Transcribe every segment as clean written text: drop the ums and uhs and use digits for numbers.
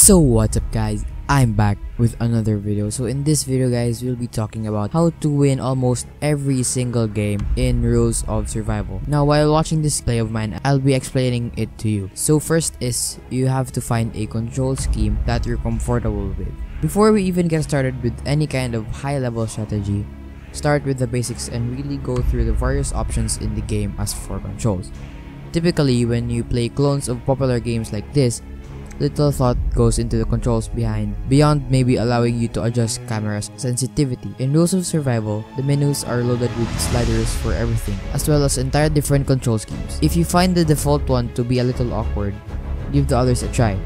So what's up guys, I'm back with another video. So in this video guys, we'll be talking about how to win almost every single game in Rules of Survival. Now while watching this play of mine, I'll be explaining it to you. So first is, you have to find a control scheme that you're comfortable with. Before we even get started with any kind of high level strategy, start with the basics and really go through the various options in the game as for controls. Typically when you play clones of popular games like this, little thought goes into the controls beyond maybe allowing you to adjust camera's sensitivity. In Rules of Survival, the menus are loaded with sliders for everything, as well as entire different control schemes. If you find the default one to be a little awkward, give the others a try.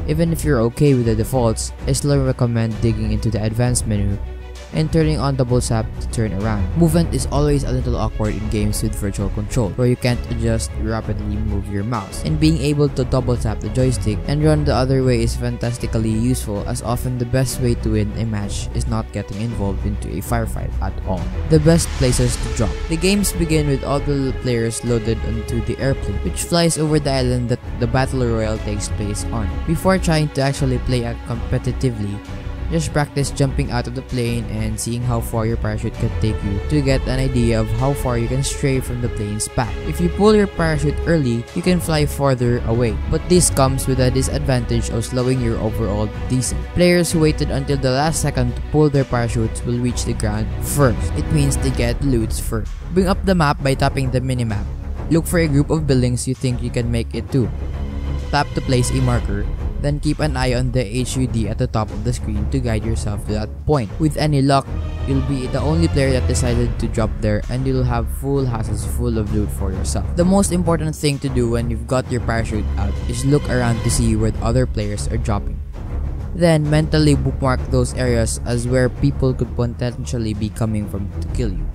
Even if you're okay with the defaults, I still recommend digging into the advanced menu and turning on double tap to turn around. Movement is always a little awkward in games with virtual control, where you can't just rapidly move your mouse. And being able to double tap the joystick and run the other way is fantastically useful, as often the best way to win a match is not getting involved into a firefight at all. The best places to drop. The games begin with all the players loaded onto the airplane, which flies over the island that the battle royale takes place on. Before trying to actually play competitively, just practice jumping out of the plane and seeing how far your parachute can take you to get an idea of how far you can stray from the plane's path. If you pull your parachute early, you can fly farther away, but this comes with a disadvantage of slowing your overall descent. Players who waited until the last second to pull their parachutes will reach the ground first. It means they get loots first. Bring up the map by tapping the minimap. Look for a group of buildings you think you can make it to. Tap to place a marker. Then keep an eye on the HUD at the top of the screen to guide yourself to that point. With any luck, you'll be the only player that decided to drop there, and you'll have full houses full of loot for yourself. The most important thing to do when you've got your parachute out is look around to see where the other players are dropping. Then mentally bookmark those areas as where people could potentially be coming from to kill you.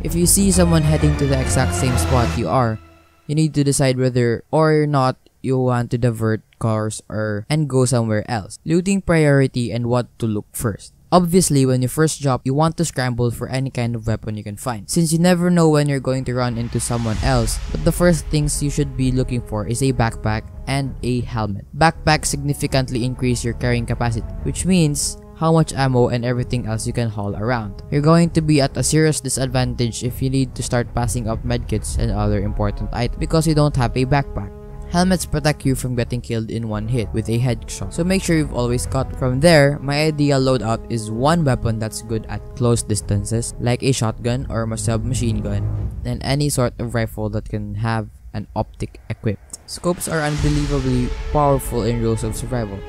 If you see someone heading to the exact same spot you are, you need to decide whether or not you want to divert course and go somewhere else. Looting priority and what to look first. Obviously, when you first drop, you want to scramble for any kind of weapon you can find, since you never know when you're going to run into someone else. But the first things you should be looking for is a backpack and a helmet. Backpacks significantly increase your carrying capacity, which means how much ammo and everything else you can haul around. You're going to be at a serious disadvantage if you need to start passing up medkits and other important items because you don't have a backpack. Helmets protect you from getting killed in one hit with a headshot, so make sure you've always got it. From there, my ideal loadout is one weapon that's good at close distances, like a shotgun or a submachine gun, and any sort of rifle that can have an optic equipped. Scopes are unbelievably powerful in Rules of Survival,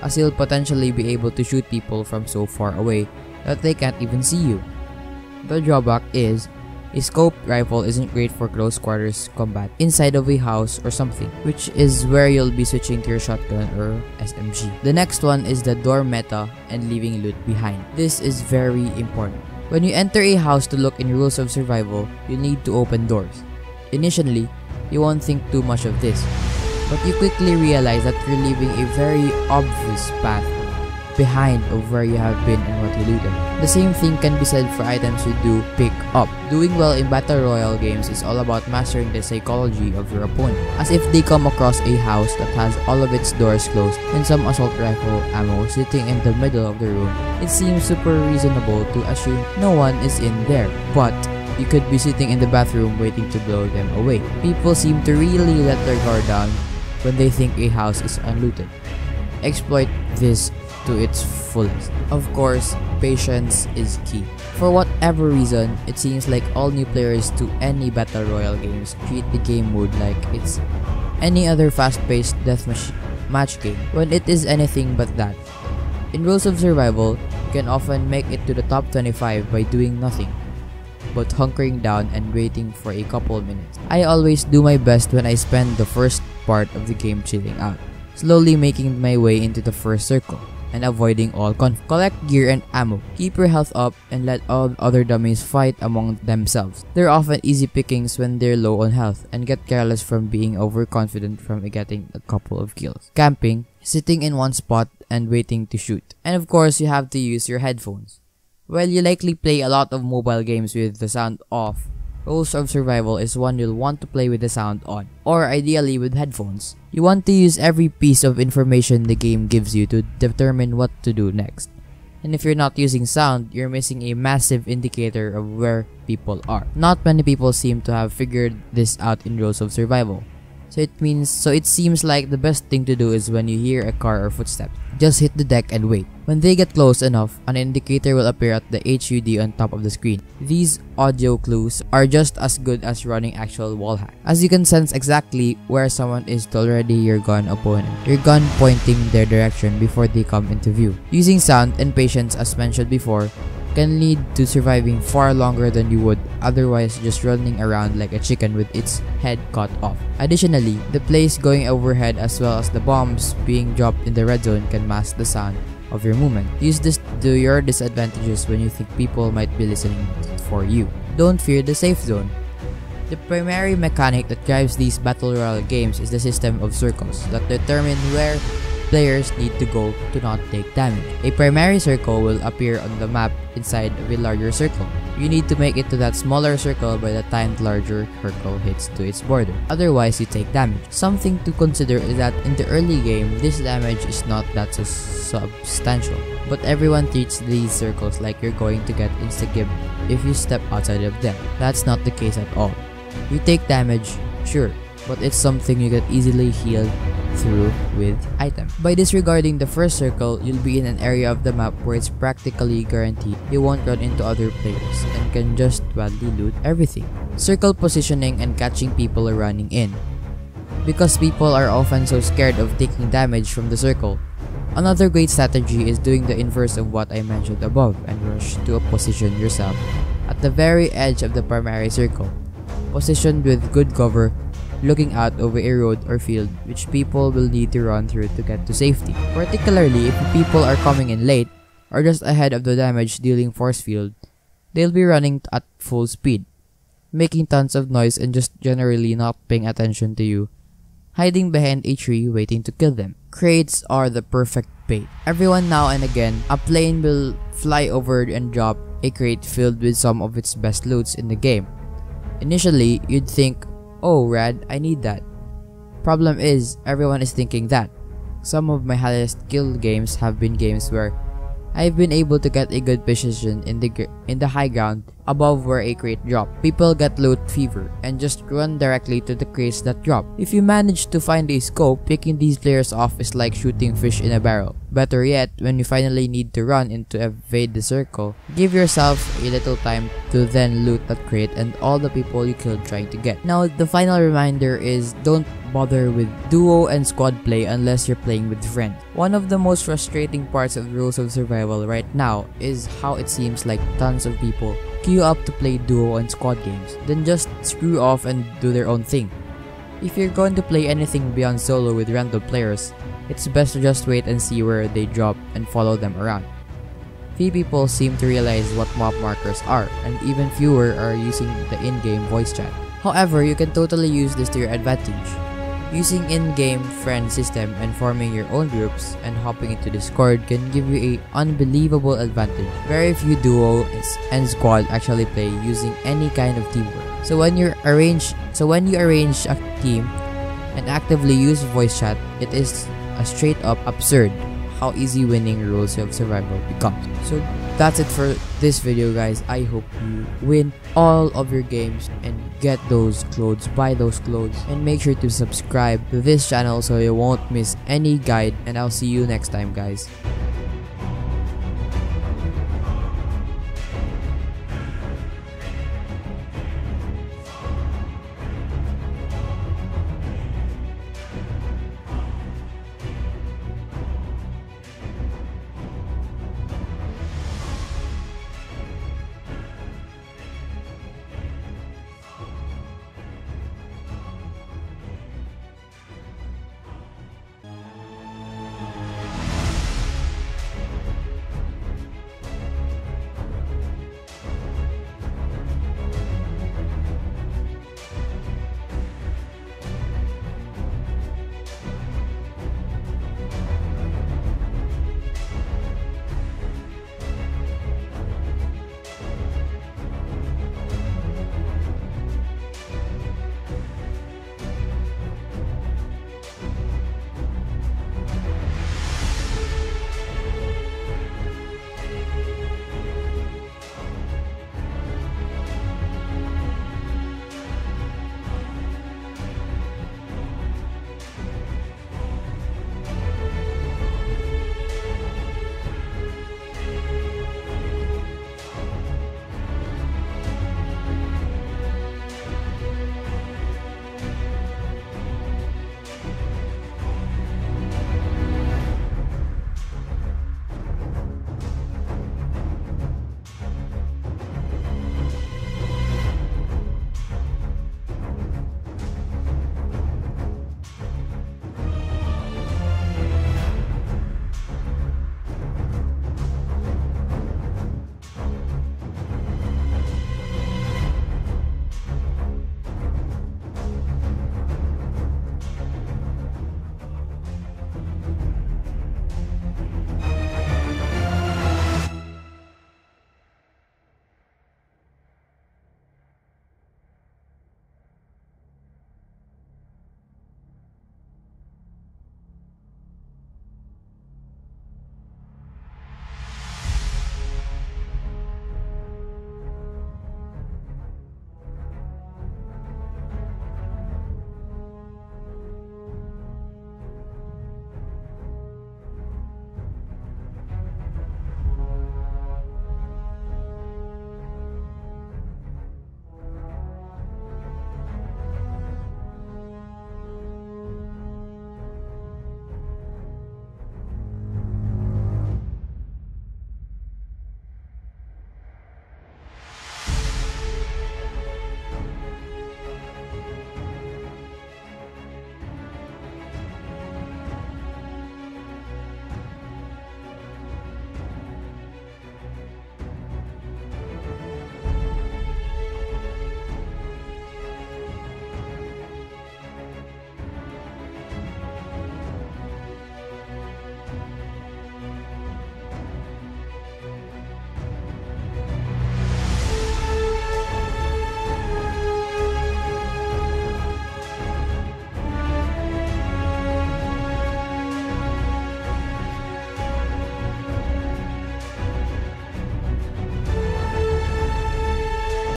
as you'll potentially be able to shoot people from so far away that they can't even see you. The drawback is, a scoped rifle isn't great for close quarters combat inside of a house or something, which is where you'll be switching to your shotgun or SMG. The next one is the door meta and leaving loot behind. This is very important. When you enter a house to look in Rules of Survival, you need to open doors. Initially, you won't think too much of this, but you quickly realize that you're leaving a very obvious path behind of where you have been and what you looted. The same thing can be said for items you do pick up. Doing well in Battle Royale games is all about mastering the psychology of your opponent, as if they come across a house that has all of its doors closed and some assault rifle ammo sitting in the middle of the room, it seems super reasonable to assume no one is in there, but you could be sitting in the bathroom waiting to blow them away. People seem to really let their guard down when they think a house is unlooted. Exploit this to its fullest. Of course, patience is key. For whatever reason, it seems like all new players to any Battle Royale games treat the game mode like it's any other fast-paced deathmatch game, when it is anything but that. In Rules of Survival, you can often make it to the top 25 by doing nothing but hunkering down and waiting for a couple minutes. I always do my best when I spend the first part of the game chilling out, slowly making my way into the first circle and avoiding all conflict. Collect gear and ammo. Keep your health up and let all other dummies fight among themselves. They're often easy pickings when they're low on health, and get careless from being overconfident from getting a couple of kills. Camping, sitting in one spot and waiting to shoot. And of course, you have to use your headphones. Well, you likely play a lot of mobile games with the sound off Rules of Survival is one you'll want to play with the sound on, or ideally with headphones. You want to use every piece of information the game gives you to determine what to do next. And if you're not using sound, you're missing a massive indicator of where people are. Not many people seem to have figured this out in Rules of Survival. So it seems like the best thing to do is when you hear a car or footsteps, just hit the deck and wait. When they get close enough, an indicator will appear at the HUD on top of the screen. These audio clues are just as good as running actual wall hack, as you can sense exactly where someone is to already your gun opponent, your gun pointing their direction before they come into view. Using sound and patience, as mentioned before, can lead to surviving far longer than you would otherwise just running around like a chicken with its head cut off. Additionally, the plays going overhead as well as the bombs being dropped in the red zone can mask the sound of your movement. Use this to your disadvantages when you think people might be listening for you. Don't fear the safe zone. The primary mechanic that drives these battle royale games is the system of circles that determine where players need to go to not take damage. A primary circle will appear on the map inside of a larger circle. You need to make it to that smaller circle by the time the larger circle hits to its border. Otherwise, you take damage. Something to consider is that in the early game, this damage is not that substantial. But everyone treats these circles like you're going to get insta-gib if you step outside of them. That's not the case at all. You take damage, sure, but it's something you can easily heal through with items. By disregarding the first circle, you'll be in an area of the map where it's practically guaranteed you won't run into other players and can just badly loot everything. Circle positioning and catching people running in. Because people are often so scared of taking damage from the circle, another great strategy is doing the inverse of what I mentioned above and rush to position yourself at the very edge of the primary circle, positioned with good cover, looking out over a road or field which people will need to run through to get to safety. Particularly if people are coming in late or just ahead of the damage dealing force field, they'll be running at full speed, making tons of noise and just generally not paying attention to you, hiding behind a tree waiting to kill them. Crates are the perfect bait. Everyone now and again, a plane will fly over and drop a crate filled with some of its best loots in the game. Initially, you'd think, "Oh, rad, I need that." Problem is, everyone is thinking that. Some of my highest kill games have been games where I've been able to get a good position in the high ground above where a crate dropped. People get loot fever and just run directly to the crates that drop. If you manage to find a scope, picking these players off is like shooting fish in a barrel. Better yet, when you finally need to run in to evade the circle, give yourself a little time to then loot that crate and all the people you killed trying to get. Now, the final reminder is don't bother with duo and squad play unless you're playing with friends. One of the most frustrating parts of Rules of Survival right now is how it seems like tons of people queue up to play duo and squad games, then just screw off and do their own thing. If you're going to play anything beyond solo with random players, it's best to just wait and see where they drop and follow them around. Few people seem to realize what map markers are, and even fewer are using the in-game voice chat. However, you can totally use this to your advantage. Using in-game friend system and forming your own groups and hopping into Discord can give you an unbelievable advantage. Very few duo and squad actually play using any kind of teamwork. So when you arrange a team and actively use voice chat, it is a straight up absurd how easy winning Rules of Survival becomes. So that's it for this video, guys. I hope you win all of your games and get those clothes, buy those clothes, and make sure to subscribe to this channel so you won't miss any guide, and I'll see you next time, guys.